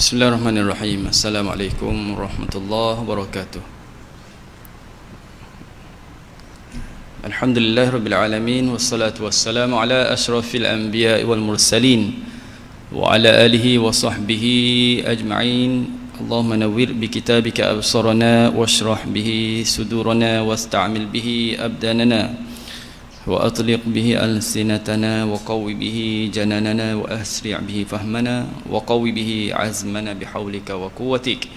Bismillahirrahmanirrahim. Assalamualaikum warahmatullahi wabarakatuh. Alhamdulillahirabbil alamin wassalatu wassalamu ala asyrafil anbiya'i wal mursalin wa ala alihi wa sahbihi ajma'in. Allahumma nawwir bi kitabika absarana washrah bihi sudurana wasta'mil bihi abdanana wa atliq bihi alsinatana wa qawwi bihi jananana wa asri' bihi fahmana wa qawwi bihi azmana bihawlika wa quwwatik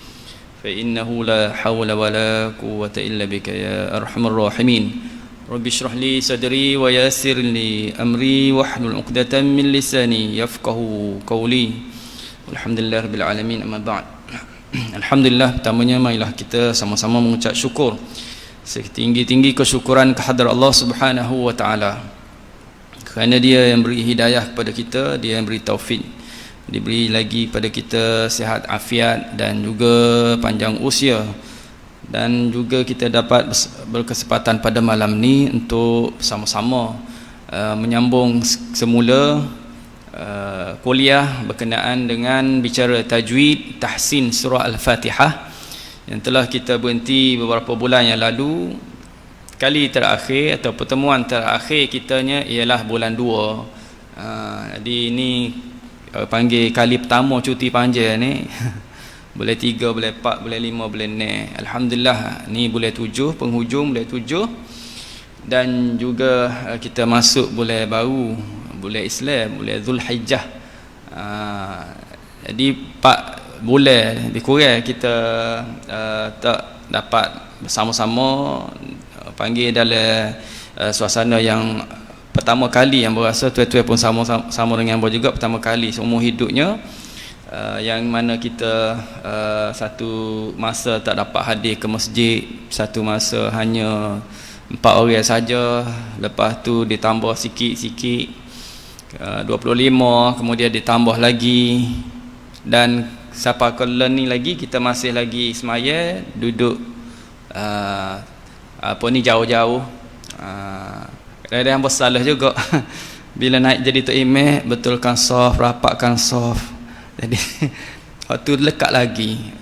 fa innahu la hawla wa la quwwata illa bika ya arhamar rahimin. Rabbi shrah li sadri wa yassir li amri wahlul 'uqdatam min lisani yafqahu qawli. Alhamdulillahirabbil alamin, amma ba'd. Alhamdulillah, pertamanya marilah kita sama-sama mengucap syukur setinggi-tinggi kesyukuran kehadrat Allah Subhanahu wa taala, kerana Dia yang beri hidayah kepada kita, Dia yang beri taufik, diberi lagi pada kita sihat afiat dan juga panjang usia, dan juga kita dapat berkesempatan pada malam ni untuk sama-sama menyambung semula kuliah berkenaan dengan bicara tajwid tahsin surah Al-Fatihah yang telah kita berhenti beberapa bulan yang lalu. Kali terakhir atau pertemuan terakhir kitanya ialah bulan 2. Jadi ini panggil kali pertama cuti panjang ni. Bulan 3, bulan 4, bulan 5, bulan 6. Alhamdulillah, ni bulan 7, penghujung bulan 7. Dan juga kita masuk bulan baru, bulan Islam, bulan Zulhijjah. Jadi 4 bulan lebih kurang kita tak dapat bersama-sama panggil dalam suasana yang pertama kali, yang berasa tuan-tuan pun sama dengan abang juga pertama kali seumur hidupnya, yang mana kita satu masa tak dapat hadir ke masjid, satu masa hanya 4 orang saja, lepas tu ditambah sikit-sikit 25, kemudian ditambah lagi, dan siapa kalau ni lagi kita masih lagi semaya duduk apa ni jauh-jauh. Kadang-kadang bersalah juga bila naik jadi tok imam, betulkan saf, rapatkan saf, jadi waktu lekat lagi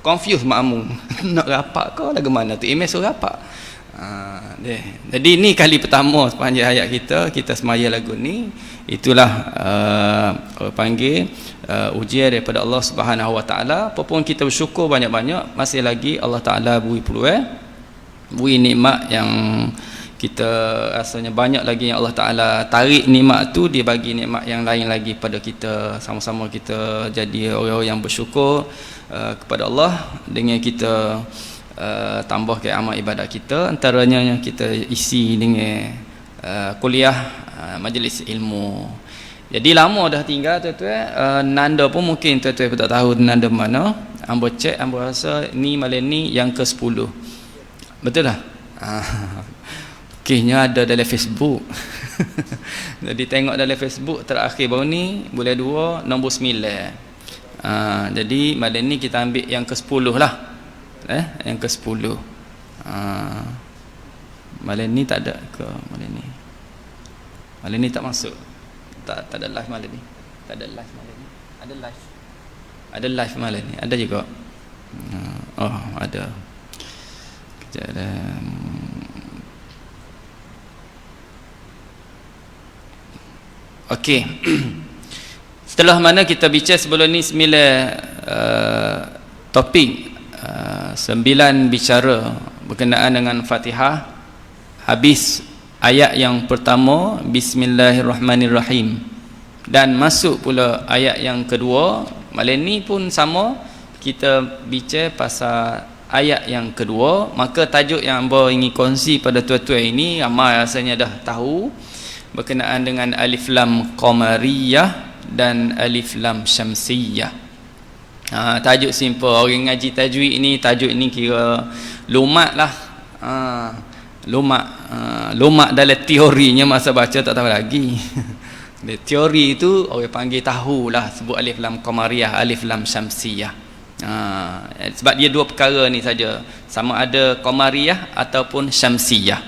confuse makmum nak rapat ke lagu mana tok imam suruh rapat. Jadi ni kali pertama sepanjang hayat kita semaya lagu ni. Itulah panggil ujian daripada Allah Subhanahu wa taala. Apapun kita bersyukur banyak-banyak, masih lagi Allah Taala beri peluang, beri nikmat yang kita rasanya banyak lagi yang Allah Taala tarik nikmat tu, dia bagi nikmat yang lain lagi pada kita. Sama-sama kita jadi orang-orang yang bersyukur kepada Allah dengan kita tambah ke amal ibadat kita, antaranya yang kita isi dengan kuliah majlis ilmu. Jadi lama dah tinggal tuan-tuan, nanda pun mungkin tuan-tuan pun tak tahu nanda mana. Ambo cek, ambo rasa ni malam ni yang ke-10. Betul tak? Okeynya ada dalam Facebook. Jadi tengok dalam Facebook terakhir baru ni bulan 2 nombor 9. Jadi malam ni kita ambil yang ke-10 lah. Yang ke-10. Malam ni tak ada ke malam ni? Malam ni tak masuk. Tak ada live malam ni. Tak ada live malam ni. Ada live. Ada live malam ni. Ada juga. Oh, ada. Kejap dah. Okey. Setelah mana kita bincang sebelum ni 9 topik, 9 bicara berkenaan dengan Fatihah. Habis ayat yang pertama, Bismillahirrahmanirrahim, dan masuk pula ayat yang kedua. Malam ni pun sama, kita bincang pasal ayat yang kedua. Maka tajuk yang hamba ingin kongsi pada tuan-tuan ini, ramai rasanya dah tahu, berkenaan dengan alif lam qamariyah dan alif lam syamsiyah. Tajuk simple, orang ngaji tajwid ini, tajuk ini kira lumat lah. Lumat dalam teorinya, masa baca tak tahu lagi. Teori itu orang panggil tahulah, sebut alif lam qamariyah, alif lam syamsiyah. Sebab dia dua perkara ni saja, sama ada qamariyah ataupun syamsiyah.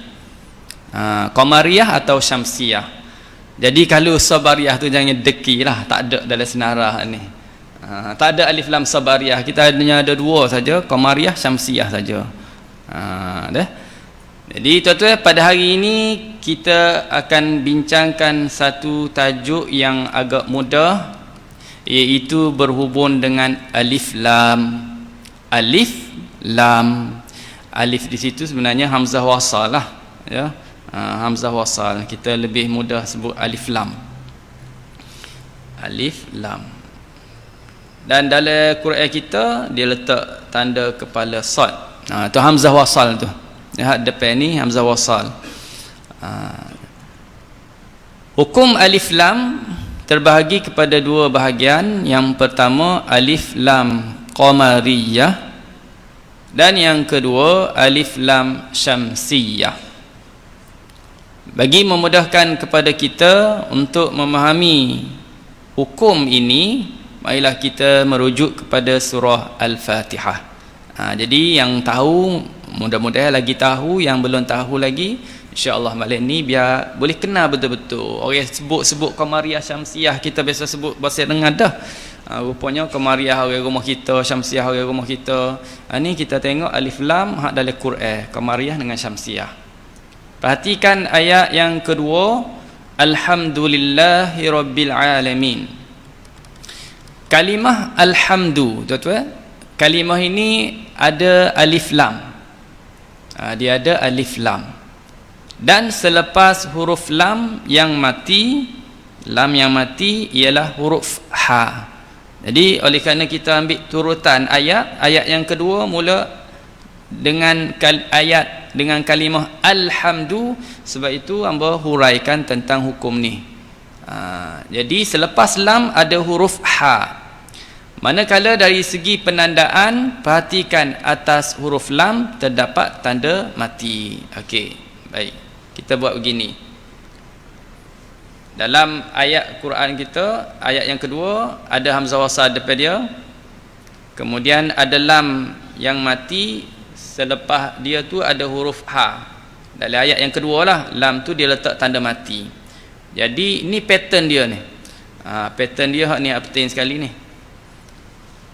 Qamariyah atau syamsiyah. Jadi kalau sabariyah tu jangan deki lah, tak ada dalam senarah ni. Tak ada alif lam sabariyah, kita hanya ada dua saja, qamariyah, syamsiyah saja. Dah. Jadi tuan-tuan, pada hari ini kita akan bincangkan satu tajuk yang agak mudah, iaitu berhubung dengan alif lam. Alif lam, alif di situ sebenarnya hamzah wasal lah, ya. Hamzah wasal, kita lebih mudah sebut alif lam. Alif lam. Dan dalam Quran kita dia letak tanda kepala sad. Tu hamzah wasal tu. Lihat depan ni hamzah wasal. Hukum alif lam terbahagi kepada dua bahagian. Yang pertama alif lam qamariyah, dan yang kedua alif lam syamsiyah. Bagi memudahkan kepada kita untuk memahami hukum ini, marilah kita merujuk kepada surah Al-Fatihah. Jadi yang tahu, mudah-mudahan lagi tahu, yang belum tahu lagi, insya-Allah malam ni biar boleh kenal betul-betul. Orang sebut-sebut qamariyah syamsiyah, kita biasa sebut bahasa dengar dah. Rupanya qamariyah orang rumah kita, syamsiyah orang rumah kita. Ni kita tengok alif lam hak dalam Quran, qamariyah dengan syamsiyah. Perhatikan ayat yang kedua, alhamdulillahirabbil alamin. Kalimah alhamdu, tuan-tuan, kalimah ini ada alif lam. Dia ada alif lam. Dan selepas huruf lam yang mati, lam yang mati ialah huruf ha. Jadi oleh kerana kita ambil turutan ayat, ayat yang kedua mula dengan ayat dengan kalimah alhamdu, sebab itu hamba huraikan tentang hukum ni. Jadi selepas lam ada huruf ha. Manakala dari segi penandaan, perhatikan atas huruf lam terdapat tanda mati. Okey, baik. Kita buat begini. Dalam ayat Quran kita, ayat yang kedua ada hamzah wasal depan dia. Kemudian ada lam yang mati, selepas dia tu ada huruf ha. Dalam ayat yang kedua lah, lam tu dia letak tanda mati. Jadi ni pattern dia ni. Pattern dia hak ni penting sekali ni.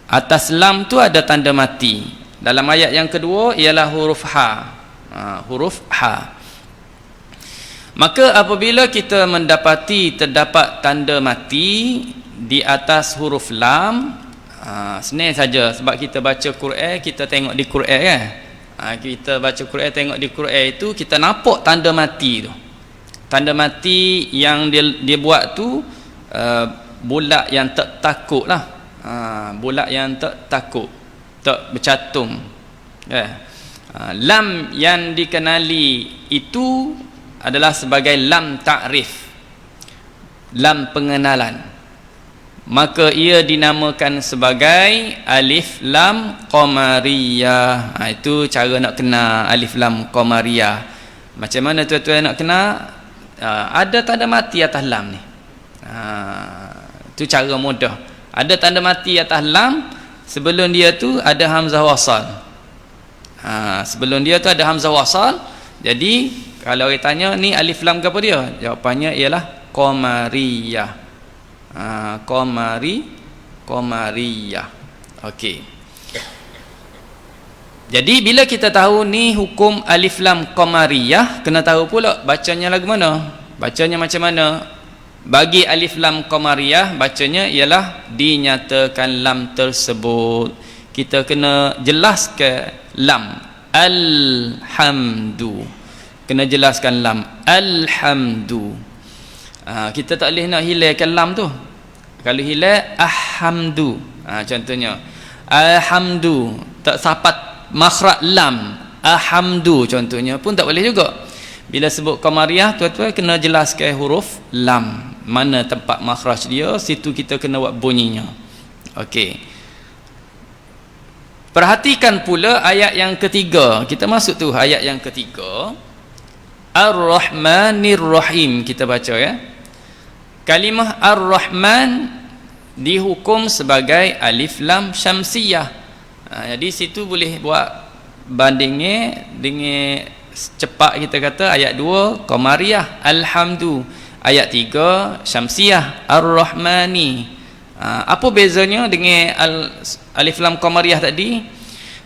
Atas lam tu ada tanda mati. Dalam ayat yang kedua ialah huruf ha. Huruf ha. Maka apabila kita mendapati terdapat tanda mati di atas huruf lam, senang saja, sebab kita baca Quran, kita tengok di Quran kan. Kita baca Quran, tengok di Quran itu, kita nampak tanda mati tu. Tanda mati yang dia buat tu bulat yang tak takut lah. Bulat yang tak takut, tak bercatum. Lam yang dikenali itu adalah sebagai lam ta'rif, lam pengenalan. Maka ia dinamakan sebagai alif lam qamariyah. Itu cara nak kenal alif lam qamariyah. Macam mana tuan-tuan nak kenal? Ada tanda mati atas lam ni. Itu cara mudah. Ada tanda mati atas lam, sebelum dia tu ada hamzah wasal. Sebelum dia tu ada hamzah wasal. Jadi kalau orang tanya ni alif lam ke apa dia? Jawapannya ialah qamariyah. Qamariyah. Okey. Jadi bila kita tahu ni hukum alif lam qamariyah, kena tahu pula bacanya lagu mana? Bacanya macam mana? Bagi alif lam qamariyah, bacanya ialah dinyatakan lam tersebut. Kita kena jelaskan lam alhamdu. Kena jelaskan lam alhamdu. Kita tak boleh nak hilangkan lam tu. Kalau hilang ahhamdu, contohnya alhamdu tak sapat makhraj lam, ahhamdu contohnya pun tak boleh juga. Bila sebut qamariyah, tuan-tuan kena jelaskan huruf lam, mana tempat makhraj dia, situ kita kena buat bunyinya. Okey. Perhatikan pula ayat yang ketiga. Kita masuk tu ayat yang ketiga. Ar-Rahmanir Rahim kita baca ya. Kalimah Ar-Rahman dihukum sebagai alif lam syamsiyah. Jadi situ boleh buat bandingnya dengan cepat, kita kata ayat 2 qamariyah alhamdu, ayat 3 syamsiyah ar-rahmani. Apa bezanya dengan alif lam qamariyah tadi?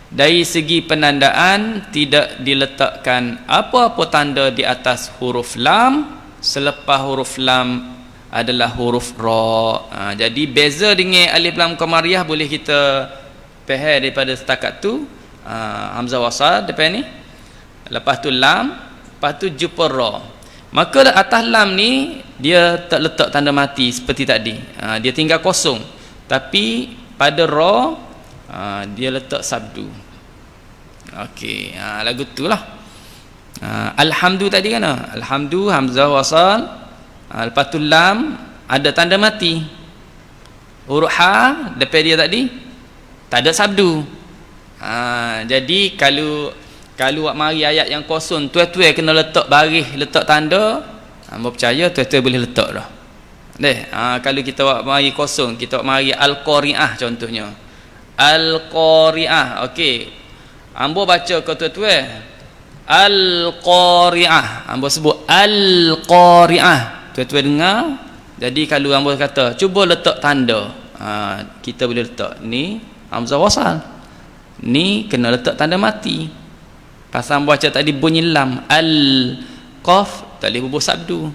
Dari segi penandaan tidak diletakkan apa-apa tanda di atas huruf lam selepas huruf lam adalah huruf ra. Jadi beza dengan alif lam qamariyah boleh kita faham daripada setakat tu. Hamzah wasal depan ni, lepas tu lam, lepas tu jumpa ra. Maka atas lam ni dia tak letak tanda mati seperti tadi. Dia tinggal kosong. Tapi pada ra dia letak sabdu. Okey, lagu tu lah. Alhamdu tadi kan? Alhamdu hamzah wasal. Lepas tu lam ada tanda mati. Huruf ha depan dia tadi tak ada sabdu. Jadi kalau awak mari ayat yang kosong, tuan-tuan kena letak baris, letak tanda. Hangpa percaya tuan-tuan boleh letak dah. Kalau kita awak mari kosong, kita awak mari al-qari'ah contohnya. Al-qari'ah. Okey. Hangpa baca ke tuan-tuan? Al-qari'ah. Hangpa sebut al-qari'ah. Tuan-tuan dengar. Jadi kalau hangpa kata, cuba letak tanda. Kita boleh letak ni hamzah wasal. Ni kena letak tanda mati. Pasal baca tadi bunyi lam, al qaf tak boleh bubuh sabdu.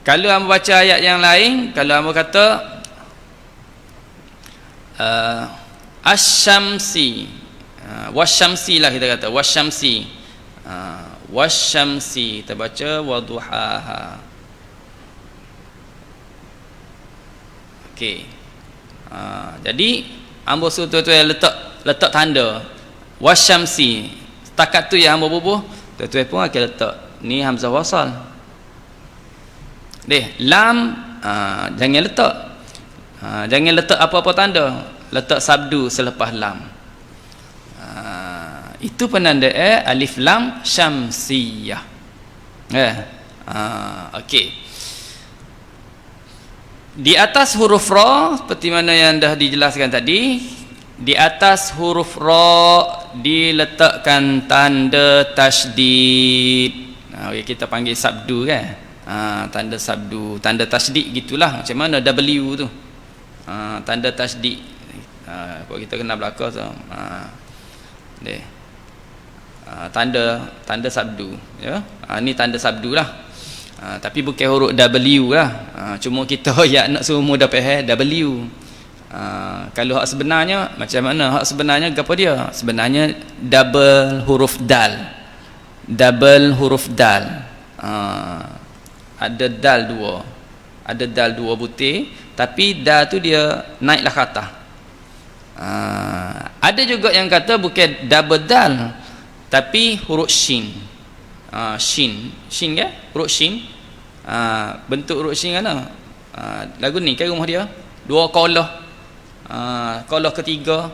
Kalau hamba baca ayat yang lain, kalau hamba kata asy-syamsi, wasyamsi lah kita kata, wasyamsi. Wasyamsi kita baca waduhaha. Okey. Jadi hamba suruh tuan-tuan letak tanda wasyamsi. Setakat tu yang hamba bubuh, tuan-tuan pun akan letak ni hamzah wasal. Lam jangan letak. Jangan letak apa-apa tanda. Letak sabdu selepas lam. Itu penandaan alif lam syamsiyah. Okey. Di atas huruf ra seperti mana yang dah dijelaskan tadi, di atas huruf ra diletakkan tanda tasydid. Kita panggil sabdu kan. Tanda sabdu, tanda tasydid gitulah. Macam mana W tu? Tanda tasydid. Kalau kita kena belakang tu. Tanda sabdu, ya. Ni tanda sabdu lah. Tapi bukan huruf W lah. Cuma kita yang nak suruh mudah faham W. Kalau hak sebenarnya macam mana? Hak sebenarnya apa dia? Sebenarnya double huruf dal. Double huruf dal. Ada dal dua. Ada dal dua butir, tapi dal tu dia naiklah ke atas. Ada juga yang kata bukan double dal, tapi huruf shin. Shin ke? Huruf shin. Bentuk huruf shin kan? Lagu ni kan rumah dia. Dua kolah. Kolah ketiga.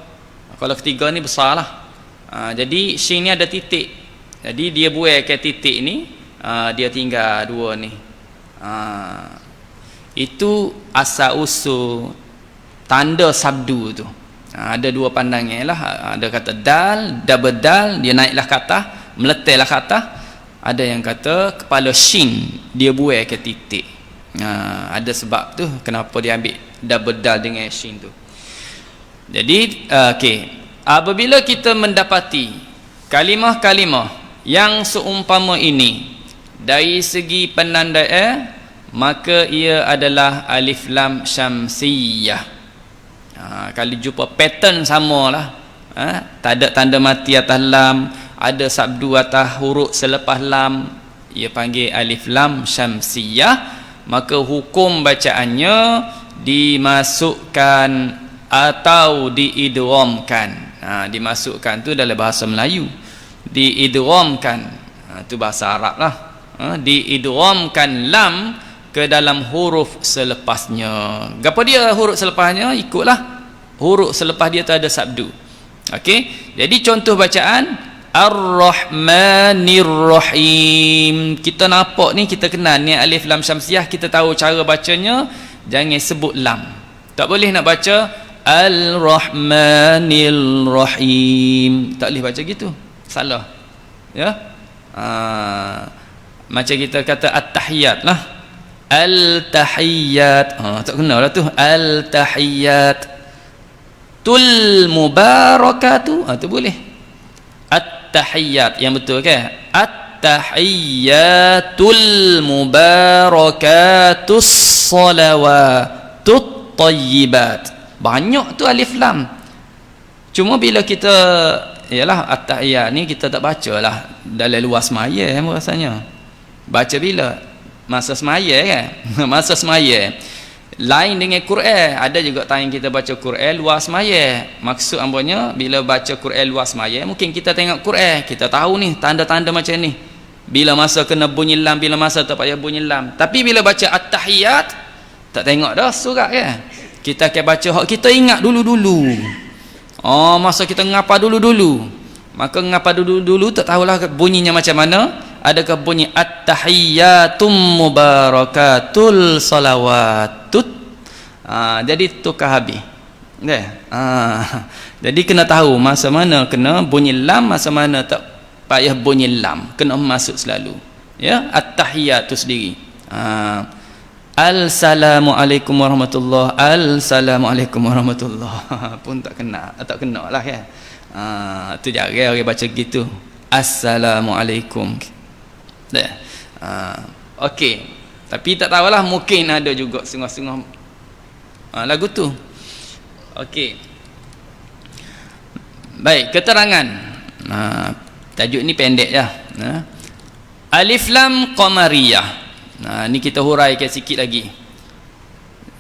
Kolah ketiga ni besar lah. Jadi shin ni ada titik. Jadi dia buai ke titik ni, dia tinggal dua ni. Itu asal usul tanda sabdu tu. Ada dua pandangan lah. Ada kata dal, double dal, dia naiklah ke atas, meletaklah ke atas. Ada yang kata kepala shin dia buai ke titik. Ada sebab tu kenapa dia ambil double dal dengan shin tu. Jadi okey, apabila kita mendapati kalimah-kalimah yang seumpama ini dari segi penandaan, maka ia adalah alif lam syamsiyah. Kalau jumpa pattern samalah, tak ada tanda mati atas lam, ada sabdu atas huruf selepas lam, ia panggil alif lam syamsiyah. Maka hukum bacaannya dimasukkan atau diidghamkan. Dimasukkan tu dalam bahasa Melayu, diidghamkan tu bahasa Arab lah. Diidghamkan lam ke dalam huruf selepasnya. Gapo dia huruf selepasnya? Ikutlah huruf selepas dia tu ada sabdu. Okey, jadi contoh bacaan Ar-Rahmanir Rahim. Kita nampak ni, kita kenal ni alif lam syamsiah, kita tahu cara bacanya. Jangan sebut lam. Tak boleh nak baca Al-Rahmanir Rahim. Tak boleh baca gitu. Salah. Ya. Macam kita kata at-tahiyat lah. Al-tahiyyat. Tak kena lah tu. Al-tahiyyat tul mubarakatu. Tu boleh. At-tahiyyat yang betul kan? At-tahiyyatul mubarakatus salawatut tayyibat. Banyak tu alif lam. Cuma bila kita yalah at-tahiyyat ni kita tak baca lah dalam luar semaya rasanya. Baca bila? Masa semaya kan? Masa semaya. Lain dengan Quran. Ada juga time kita baca Quran luar semaya. Maksud ambonya bila baca Quran luar semaya, mungkin kita tengok Quran, kita tahu ni tanda-tanda macam ni. Bila masa kena bunyi lam, bila masa tak payah bunyi lam. Tapi bila baca at-tahiyyat, tak tengok dah surat kan? Kita akan baca hak kita ingat dulu-dulu. Masa kita ngapa dulu-dulu. Maka ngapa dulu-dulu tak tahulah bunyinya macam mana. Adakah bunyi at-tahiyyatum mubarakatul salawatut. Jadi tukar habis. Jadi kena tahu masa mana kena bunyi lam, masa mana tak payah bunyi lam. Kena masuk selalu. Ya, at-tahiyyatu sendiri. Assalamualaikum warahmatullahi. Assalamualaikum warahmatullahi. Pun tak kena lah kan. Tu jarang orang baca gitu. Assalamualaikum. Okey. Tapi tak tahulah, mungkin ada juga sengah-sengah lagu tu. Okey. Baik, keterangan. Tajuk ni pendek je. Alif lam qamariyah. Ni kita huraikan sikit lagi.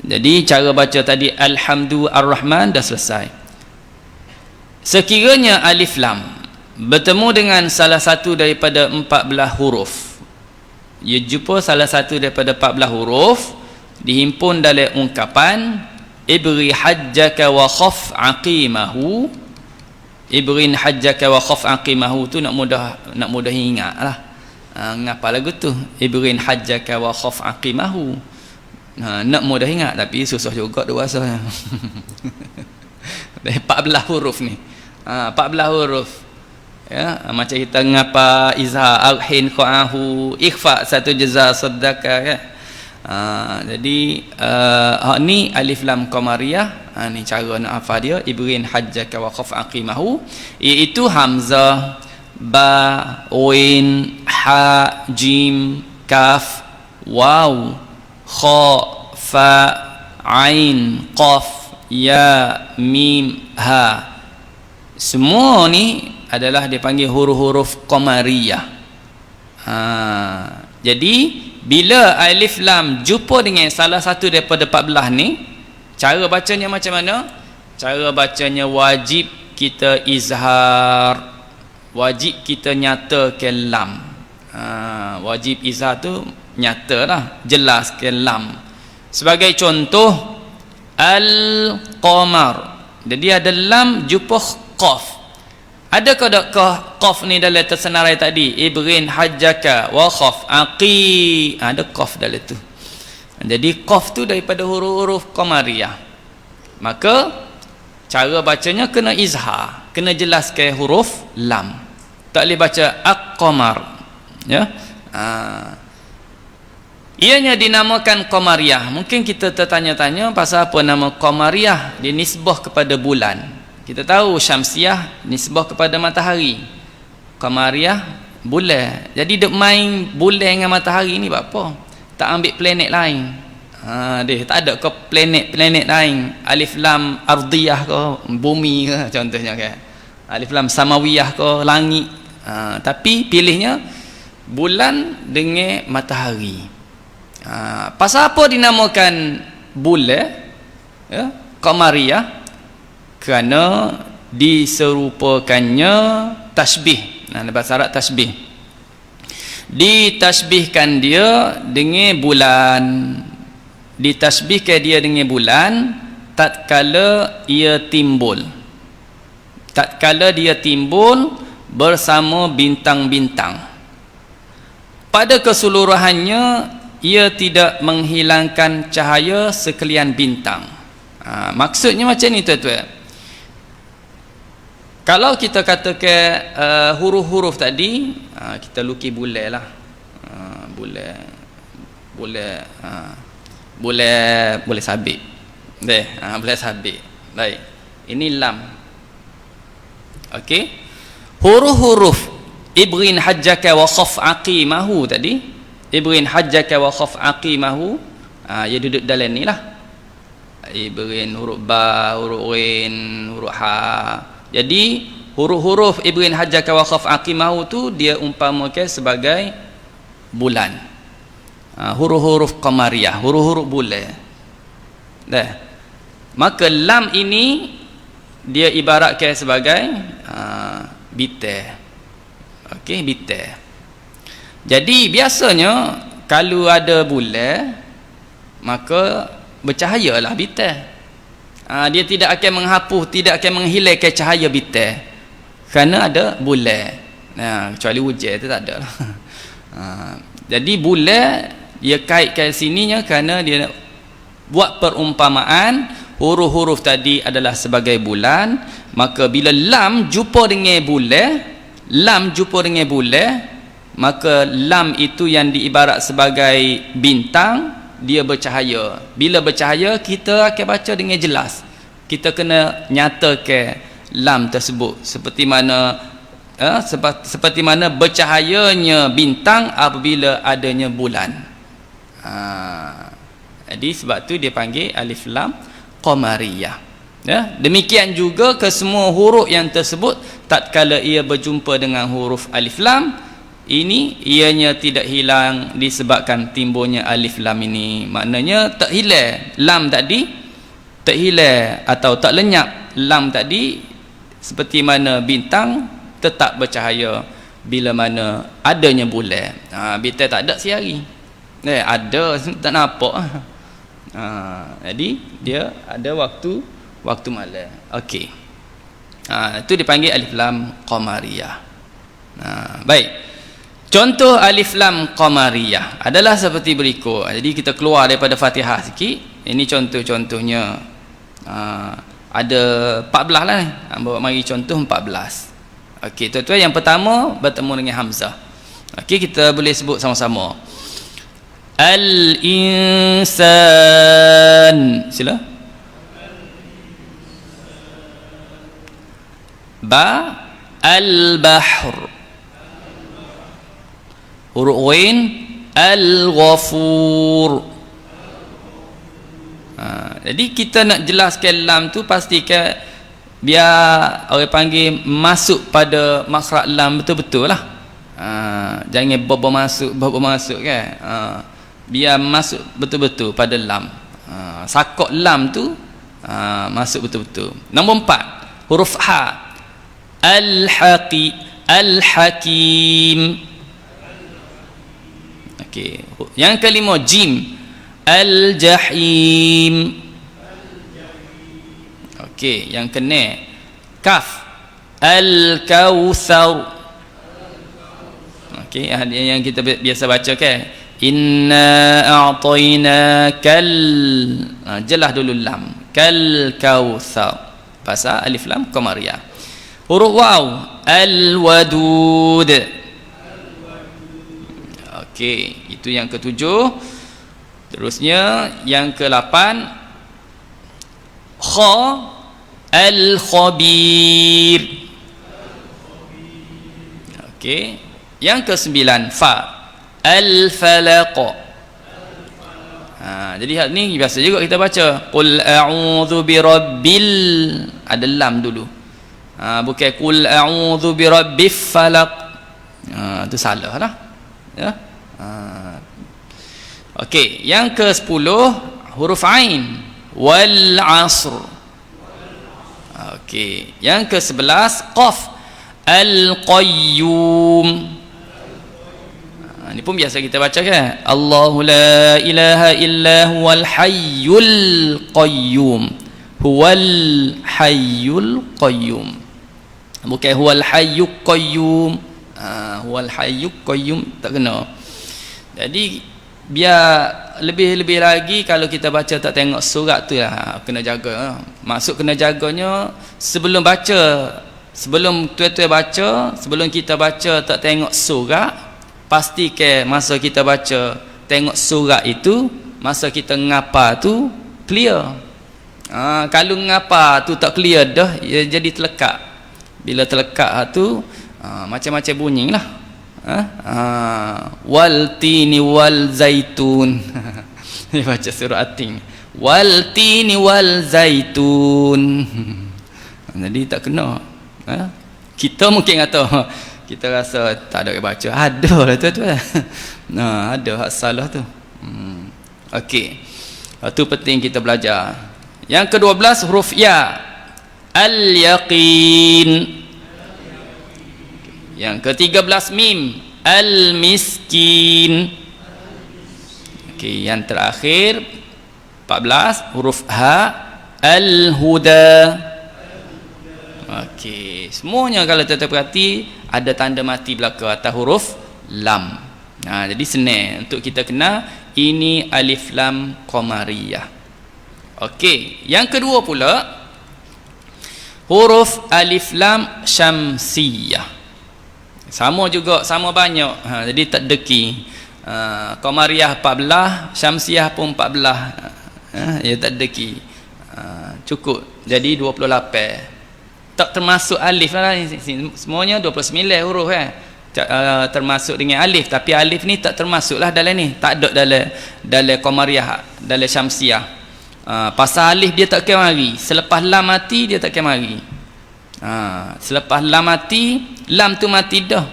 Jadi cara baca tadi Alhamdu Ar-Rahman dah selesai. Sekiranya alif lam bertemu dengan salah satu daripada 14 huruf, ia jumpa salah satu daripada 14 huruf, dihimpun dalam ungkapan ibri hajjaka wa khaf aqimahu. Ibrin hajjaka wa khaf aqimahu tu nak mudah ingat lah. Ngapa lagu tu? Ibrin hajjaka wa khaf aqimahu. Nak mudah ingat tapi susah juga tu bahasa. 14 huruf ni. 14 huruf. Ya, macam kita ngapa izhar alhin qa'ahu ikhfa satu jaza sedekah kan. Jadi ni alif lam qamariyah. Ni cara nak hafal dia. Ibrin hajjaka wa khaf aqimahu, iaitu hamzah, ba, win, ha, jim, kaf, waw, kha, fa, ain, qaf, ya, mim, ha. Semua ni adalah dipanggil huruf-huruf qamariyah. Jadi bila alif lam jumpa dengan salah satu daripada 14 ni, cara bacanya macam mana? Cara bacanya wajib kita izhar, wajib kita nyatakan lam. Wajib izhar tu nyatalah, jelaskan lam. Sebagai contoh al-qamar. Jadi ada lam jumpa qaf. Adakah qaf ni dalam tersenarai tadi? Ibrin hajjaka wa khaf aqi. Ada qaf dalam tu. Jadi qaf tu daripada huruf-huruf qamariyah. Maka cara bacanya kena izhar, kena jelaskan huruf lam. Tak boleh baca aq-qamar. Ya. Ianya dinamakan qamariyah. Mungkin kita tertanya-tanya pasal apa nama qamariyah? Dia nisbah kepada bulan. Kita tahu syamsiah nisbah kepada matahari, qamariyah bulan. Jadi duk main bulan dengan matahari ni apa? Tak ambil planet lain. Dia tak ada ke planet lain. Alif lam ardiyah ke bumi ke contohnya kan. Alif lam samawiyah ke langit. Tapi pilihnya bulan dengan matahari. Pasal apa dinamakan bulan ya, qamariyah? Kerana diserupakannya tasbih. Bahasa Arab tasbih. Ditasbihkan dia dengan bulan. Ditasbihkan dia dengan bulan tatkala ia timbul. Tatkala dia timbul bersama bintang-bintang. Pada keseluruhannya ia tidak menghilangkan cahaya sekalian bintang. Maksudnya macam ni tuan-tuan. Kalau kita katakan huruf-huruf tadi, kita lukis bulan lah. boleh boleh sabit. Boleh sabit. Baik. Ini lam. Okey. Huruf-huruf ibrin hajjaka wa khaf aqimahu tadi. Ibrin hajjaka wa khaf aqimahu. Dia duduk dalam ni lah. Ibrin huruf ba, huruf ghin, huruf ha. Jadi huruf-huruf ibrin hajjaka wa khaf aqimahu tu dia umpamakan sebagai bulan. Huruf-huruf qamariyah, huruf-huruf bulan. Maka lam ini dia ibaratkan sebagai bintang. Okey, bintang. Jadi biasanya kalau ada bulan maka bercahayalah bintang. Dia tidak akan menghapus, tidak akan menghilangkan cahaya bintang kerana ada bulan. Kecuali hujan tu tak ada lah. Jadi bulan dia kaitkan sininya kerana dia buat perumpamaan huruf-huruf tadi adalah sebagai bulan. Maka bila lam jumpa dengan bulan, maka lam itu yang diibarat sebagai bintang, dia bercahaya. Bila bercahaya kita akan baca dengan jelas. Kita kena nyatakan lam tersebut seperti mana bercahayanya bintang apabila adanya bulan. Jadi sebab tu dia panggil alif lam qamariyah. Demikian juga ke semua huruf yang tersebut tatkala ia berjumpa dengan huruf alif lam, ini ianya tidak hilang disebabkan timbulnya alif lam ini. Maknanya tak hilang lam tadi, tak hilang atau tak lenyap lam tadi, seperti mana bintang tetap bercahaya bila mana adanya bulan. Bintang tak ada sehari, ada tak nampak. Jadi dia ada waktu malam. Okey. Itu dipanggil alif lam qamariyah. Baik. Contoh alif lam qamariyah adalah seperti berikut. Jadi kita keluar daripada Fatihah sikit. Ini contoh-contohnya. Ada 14 lah ni. Bawa mari contoh 14. Okey, tuan-tuan, yang pertama bertemu dengan hamzah. Okey, kita boleh sebut sama-sama. Al-insan. Sila. Ba al-bahr. Huruf ghin al-ghafur. Jadi kita nak jelaskan lam tu pastikan biar orang panggil masuk pada makhraj lam betul-betul lah. Jangan bobo masuk kan. Biar masuk betul-betul pada lam. Sakok lam tu masuk betul-betul. Nombor 4 huruf ha. Al-hakim. Okey. Yang kelima jim. Al-jahim. Okey, yang kena kaf. Al-kautsar. Okey, yang kita biasa baca kan. Inna a'tainakal. Jelas dulu lam. Kal kautsar. Pasal alif lam qamariyah. Huruf waw al-wadud. Okey, itu yang ketujuh. Terusnya yang ke-8 kha al-khabir. Okey, yang ke-9 fa al-falaq. Jadi hal ni biasa juga kita baca qul a'udzu birabbil, ada lam dulu. Bukan qul a'udzu birabbif falaq. Itu salah lah. Ya. Okey, yang ke-10 huruf ain wal 'asr. Okey, yang ke-11 qaf al-qayyum. Ini pun biasa kita baca kan. Allahu la ilaha illa huwal hayyul qayyum. Huwal hayyul qayyum. Bukan huwal hayyul qayyum. Huwal hayyul qayyum tak kena. Jadi biar lebih-lebih lagi kalau kita baca tak tengok surat tu lah, kena jaga. Maksud kena jaganya sebelum baca, sebelum tuan-tuan baca, sebelum kita baca tak tengok surat, pastikan masa kita baca tengok surat itu, masa kita ngapa tu clear. Kalau ngapa tu tak clear dah, ia jadi terlekat. Bila terlekat tu macam-macam bunyi lah. Wal tini wal zaitun. Dia baca surah At-Tin. Wal tini wal zaitun. Jadi tak kena. Kita mungkin kata, kita rasa tak ada baca. Ada lah tu. Ada hak salah tu. Okey. Itu penting kita belajar. Yang ke-12 huruf ya. Al-yaqin. Yang ke-13 mim. Al-miskin. Okey, yang terakhir 14 huruf ha. Al-huda. Okey, semuanya kalau kita perhati ada tanda mati belakang atas huruf lam. Jadi senang untuk kita kenal ini alif lam qamariyah. Okey, yang kedua pula huruf alif lam syamsiyah. Sama juga, sama banyak. Jadi tak deki. Qamariyah 14, syamsiyah pun 14. Ya tak deki. Cukup. Jadi 28. Tak termasuk alif lah ni. Semuanya 29 huruf termasuk dengan alif, tapi alif ni tak termasuklah dalam ni. Tak ada dalam qamariyah, dalam syamsiyah. Pasal alif dia tak kena mari. Selepas lam mati dia tak kena mari. Selepas lam mati, lam tu mati dah.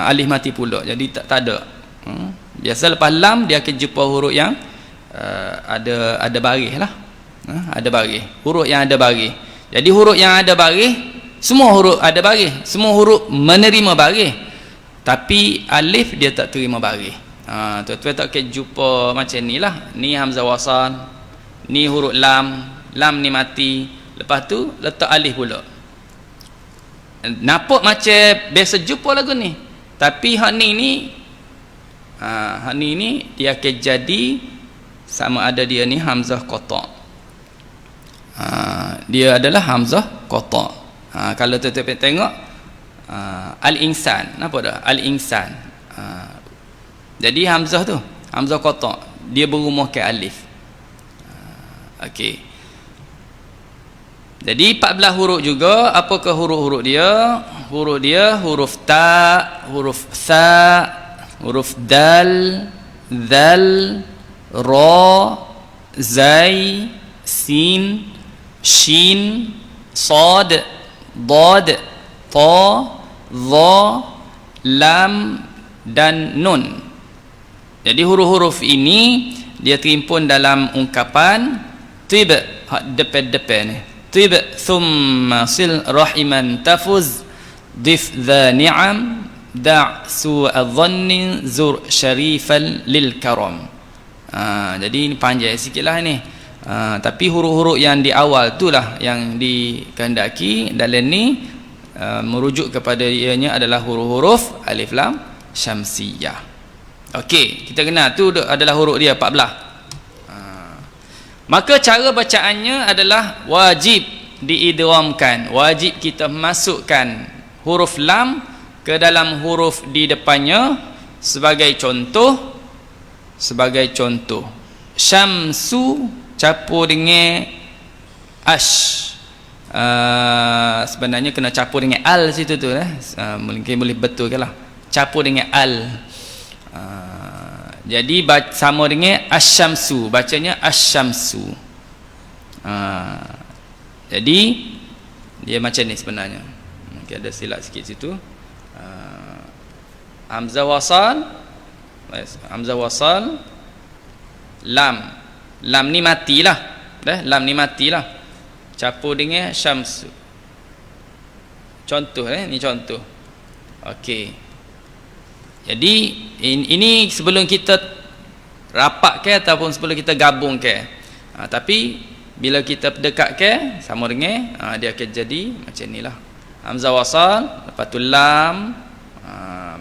Alif mati pula. Jadi tak ada. Biasa lepas lam dia akan jumpa huruf yang ada baris lah. Ada baris. Huruf yang ada baris. Jadi huruf yang ada baris, semua huruf ada baris. Semua huruf menerima baris. Tapi alif dia tak terima baris. Tuan-tuan tak akan jumpa macam ni lah. Ni hamzah wasal, ni huruf lam, lam ni mati, lepas tu letak alif pula. Nampak macam biasa jumpa lagu ni, tapi hak ni dia akan jadi sama ada dia ni hamzah qata'. Dia adalah hamzah qata'. Kalau tuan-tuan tengok al-insan, apa dah al-insan. Jadi hamzah tu hamzah qata', dia berumah ke alif. Okey. Jadi 14 huruf juga. Apakah huruf-huruf dia? Huruf dia huruf ta, huruf sa, huruf dal, zal, ra, zai, sin, shin, sad, dad, ta, dha, lam dan nun. Jadi huruf-huruf ini dia terimpun dalam ungkapan tib, depan-depan ni. Tib thumma sil rahiman tafuz dif dha ni'am da' su'a dhanni zur syarifan lil karam. Jadi ini panjang sikitlah ni. Tapi huruf-huruf yang di awal itulah yang dikehendaki dalam ni merujuk kepada ianya adalah huruf-huruf alif lam syamsiyah. Okey, kita kenal tu adalah huruf dia 14. Maka cara bacaannya adalah wajib diidghamkan. Wajib kita masukkan huruf lam ke dalam huruf di depannya. Sebagai contoh syamsu campur dengan ash. Sebenarnya kena campur dengan al situ tu mungkin boleh betulkanlah. Campur dengan al. Jadi sama dengan asyamsu, bacanya asyamsu. Jadi dia macam ni sebenarnya. Mungkin ada silap sikit situ. Hamzah wasal, lam ni matilah. Lam ni matilah. Campur dengan syamsu. Contoh ni contoh. Okey. Jadi ini sebelum kita rapat ke ataupun sebelum kita gabung ke. Tapi bila kita dekat ke sama dengan dia akan jadi macam inilah. Hamzah wasal, lepas tu lam,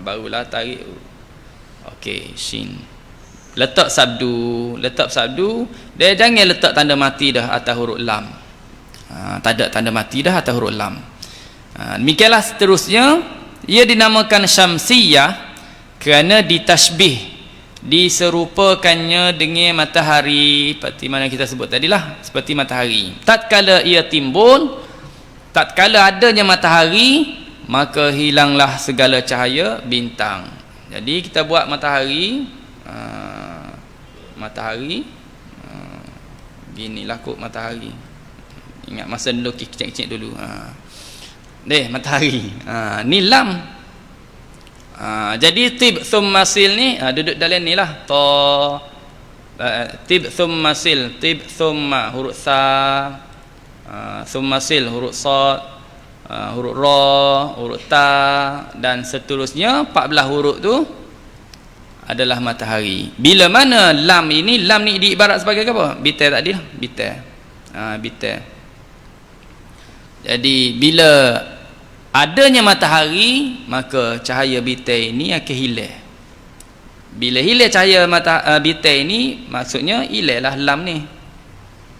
barulah tarik. Okey, shin. Letak sabdu, dia jangan letak tanda mati dah atas huruf lam. Tak ada tanda mati dah atas huruf lam. Demikianlah seterusnya ia dinamakan syamsiyah kerana ditashbih diserupakannya dengan matahari, seperti mana kita sebut tadilah, seperti matahari. Tatkala ia timbul, tatkala adanya matahari, maka hilanglah segala cahaya bintang. Jadi kita buat matahari, ginilah kok matahari. Ingat masa dulu kecil-kecil dulu. Matahari. Ni lam. Jadi tib thumma sil ni duduk dalam ni lah. Tib thumma sil, tib thumma huruf sa, thumma sil huruf sad, huruf ra, huruf ta dan seterusnya 14 huruf tu adalah matahari. Bila mana lam ini, lam ni diibarat sebagai apa? Bita tadi lah, bita. Bita. Jadi bila adanya matahari, maka cahaya bita ini akan hilang. Bila hilang cahaya bita ini, maksudnya hilanglah lam ni.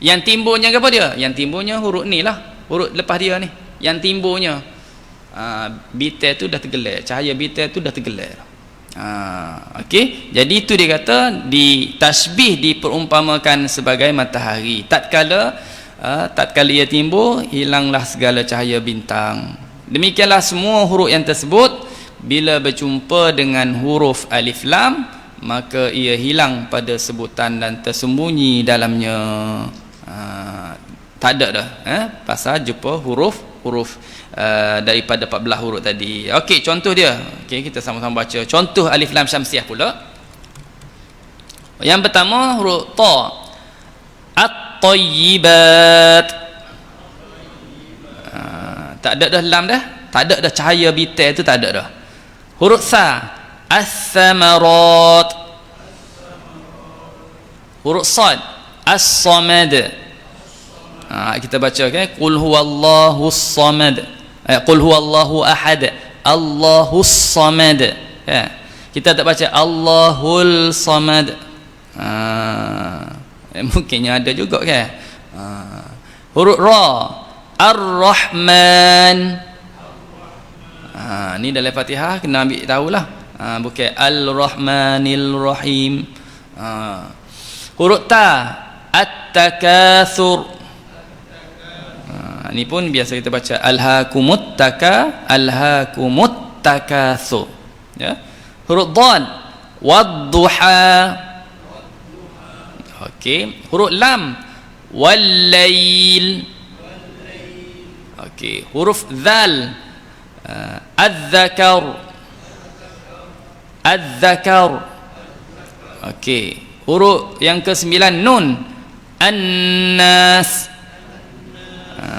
Yang timbulnya apa dia? Yang timbulnya huruf ni lah, huruf lepas dia ni. Yang timbulnya bita tu dah tergelar, cahaya bita tu dah tergelar. Okey, jadi itu dia kata di tasbih diperumpamakan sebagai matahari. Tatkala ia timbul, hilanglah segala cahaya bintang. Demikianlah semua huruf yang tersebut bila berjumpa dengan huruf alif lam, maka ia hilang pada sebutan dan tersembunyi dalamnya. Tak ada dah pasal jumpa huruf daripada 14 huruf tadi. Okey, contoh dia. Okey, kita sama-sama baca contoh alif lam syamsiah pula. Yang pertama huruf ta. At-tayyibat. Tak ada dah lam dah. Tak ada dah cahaya bita tu, tak ada dah. Huruf sa. As-samarat. Huruf sad. As-samad. Kita baca qul huwallahus samad, qul huwallahu ahad, Allahus samad. Kita tak baca Allahul samad. Mungkinnya ada juga kan. Huruf ra, ar-rahman. Ni dalam Fatihah kena ambil tahulah. Bukan al-rahmanil rahim. Huruf ta, at-takatsur. Ni pun biasa kita baca alhaakumut takatsur. Ya. Huruf dad, wadduha. Okey, huruf lam, wal-lail. Okey, huruf dzal, adz-dzakar. Okey, huruf yang ke-9 nun, an-nas.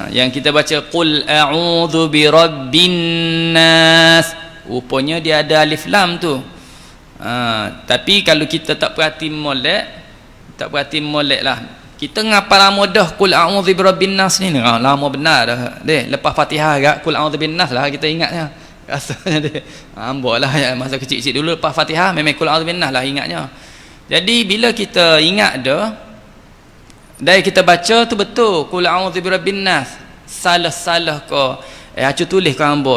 Yang kita baca qul a'udzu birabbin nas, rupanya dia ada alif lam tu. Tapi kalau kita tak perhati molek lah, kita ngapal lama dah qul a'udzu birabbin nas ni. Lama benar dah deh. Lepas Fatihah agak qul a'udzu bin nas lah kita ingatnya rasanya deh. Ambok lah ya, masa kecil-kecil dulu lepas Fatihah memang qul a'udzu bin nas lah ingatnya. Jadi bila kita ingat dah dan kita baca tu betul qul a'udzu birabbin nas, salah ke acu tulis ke ambo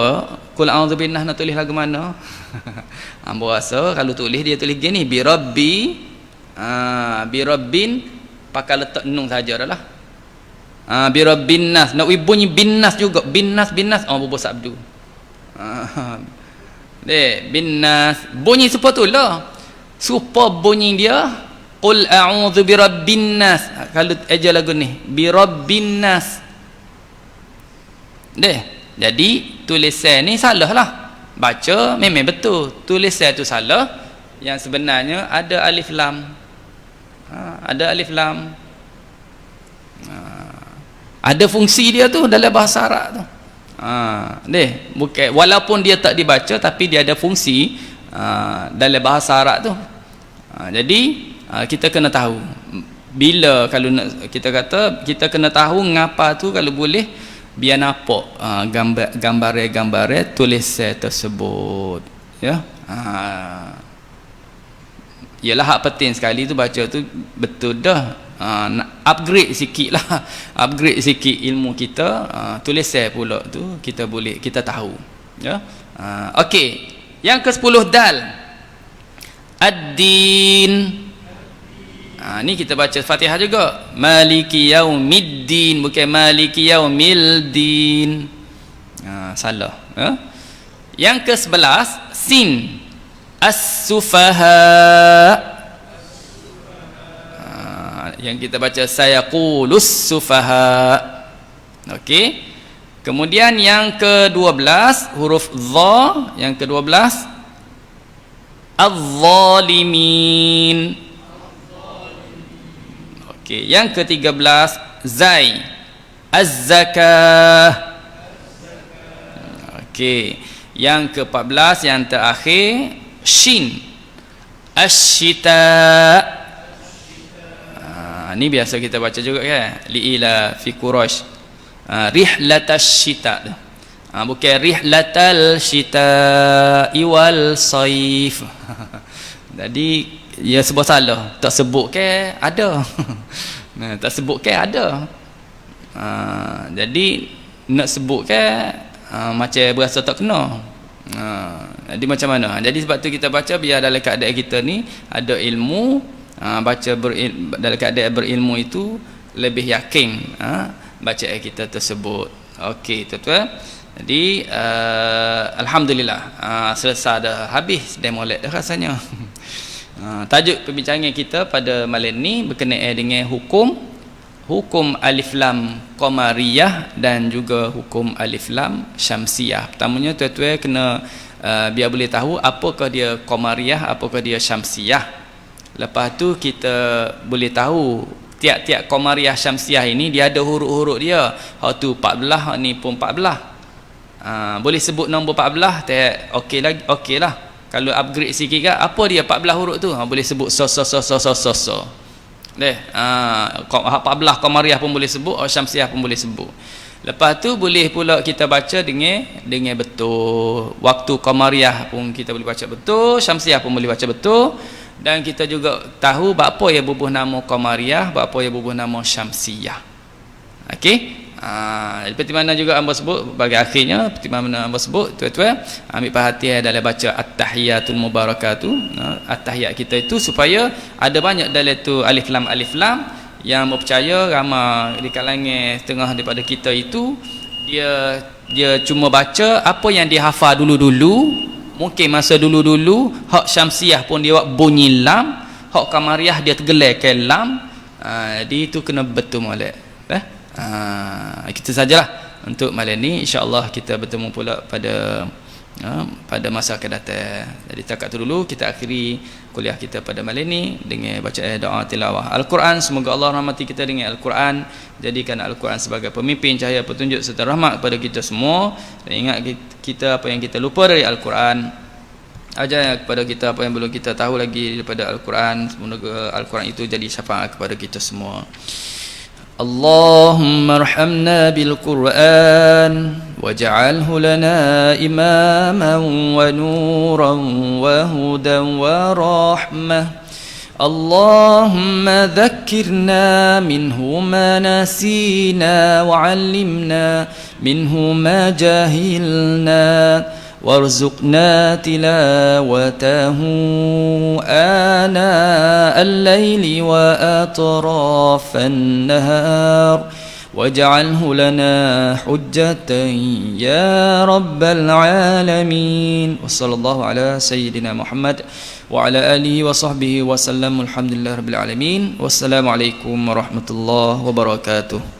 qul a'udzu bin nas nak tulis lagu mana? Ambo rasa kalau tulis dia tulis gini birabbi, birabbin pakai letak nun saja dah lah. Birabbin nas, nak bunyi bin nas juga, bin nas bobo sabdu. Bin nas bunyi seperti itulah, supaya bunyi dia qul a'udzu birabbin nas. Kalau aja lagu ni birabbin nas deh. Jadi tulisan ni salah lah, baca memang betul, tulisan tu salah. Yang sebenarnya ada alif lam. Ada alif lam. Ada fungsi dia tu dalam bahasa Arab tu. Deh, bukan walaupun dia tak dibaca tapi dia ada fungsi dalam bahasa Arab tu. Jadi kita kena tahu bila kalau nak, kita kata kita kena tahu ngapa tu kalau boleh biar nampak gambar-gambar tulisan tersebut ya. Ialah hak penting sekali tu baca tu betul dah. Nak upgrade sikit lah, upgrade sikit ilmu kita. Tulisan pula tu kita boleh, kita tahu ya. Okey, yang ke-10 dal. ad-din. Ni kita baca Fatihah juga. Maliki yaumiddin, bukan maliki yaumildin. Salah. Yang ke-11 sin. As-sufaha. Yang kita baca sayaqulus sufaha. Okey. Kemudian yang ke-12 huruf dha, yang ke-12 az-zalimin. Okey, yang ke-13 zai, az-zakah. Okey, yang ke-14 yang terakhir shin, asy-syita. Ni biasa kita baca juga kan, liila fi quraish, rihlatash syita, bukan rihlatal syita wal saif. Jadi ya sebab salah, tak sebut ke ada. Tak sebut ke ada. Jadi nak sebut ke macam berasa tak kena. Jadi macam mana? Jadi sebab tu kita baca biar dalam keadaan kita ni ada ilmu. Baca dalam keadaan berilmu itu lebih yakin bacaan kita tersebut. Okey tuan-tuan. Jadi alhamdulillah selesai dah, habis demo lab dah rasanya. Tajuk perbincangan kita pada malam ni berkenaan dengan hukum alif lam qamariyah dan juga hukum alif lam syamsiyah. Pertamanya tuan-tuan kena biar boleh tahu apakah dia qamariyah, apakah dia syamsiyah. Lepas tu kita boleh tahu tiap-tiap qamariyah syamsiyah ini dia ada huruf-huruf dia. Hak tu 14, hak ni pun 14. Boleh sebut nombor 14 tak okey lah. Kalau upgrade sikit kan, apa dia 14 huruf tu? Boleh sebut so. Deh, 14 qamariyah pun boleh sebut, syamsiyah pun boleh sebut. Lepas tu boleh pula kita baca dengan betul. Waktu qamariyah pun kita boleh baca betul, syamsiyah pun boleh baca betul. Dan kita juga tahu apa yang bubuh nama qamariyah, apa yang bubuh nama syamsiyah. Okey? Seperti mana juga hamba sebut bagi akhirnya, seperti mana hamba sebut tuan-tuan, ambil perhatian dalam baca at-tahiyatul mubarakatuh. At-tahiyat kita itu supaya ada banyak dalam tu alif lam yang percaya ramai di kalangan setengah daripada kita itu dia cuma baca apa yang dia hafal dulu-dulu. Mungkin masa dulu-dulu hak syamsiyah pun dia buat bunyi lam, hak qamariyah dia tergelakkan lam. Jadi itu kena betul molek. Kita sajalah untuk malam ni, insya-Allah kita bertemu pula pada masa akan datang. Jadi takat tu dulu kita akhiri kuliah kita pada malam ni dengan bacaan doa tilawah Al-Quran. Semoga Allah rahmati kita dengan Al-Quran, jadikan Al-Quran sebagai pemimpin cahaya petunjuk serta rahmat kepada kita semua. Dan ingat kita apa yang kita lupa dari Al-Quran, ajar kepada kita apa yang belum kita tahu lagi daripada Al-Quran. Semoga Al-Quran itu jadi syafaat kepada kita semua. اللهم ارحمنا بالقرآن واجعله لنا إماما ونورا وهدى ورحمة. اللهم ذكرنا منه ما نسينا وعلمنا منه ما جهلنا وارزقنا تلاوته آناء الليل وأطراف النهار واجعله لنا حجة يا رب العالمين. وصلى الله على سيدنا محمد وعلى آله وصحبه وسلم. الحمد لله رب العالمين. والسلام عليكم ورحمة الله وبركاته.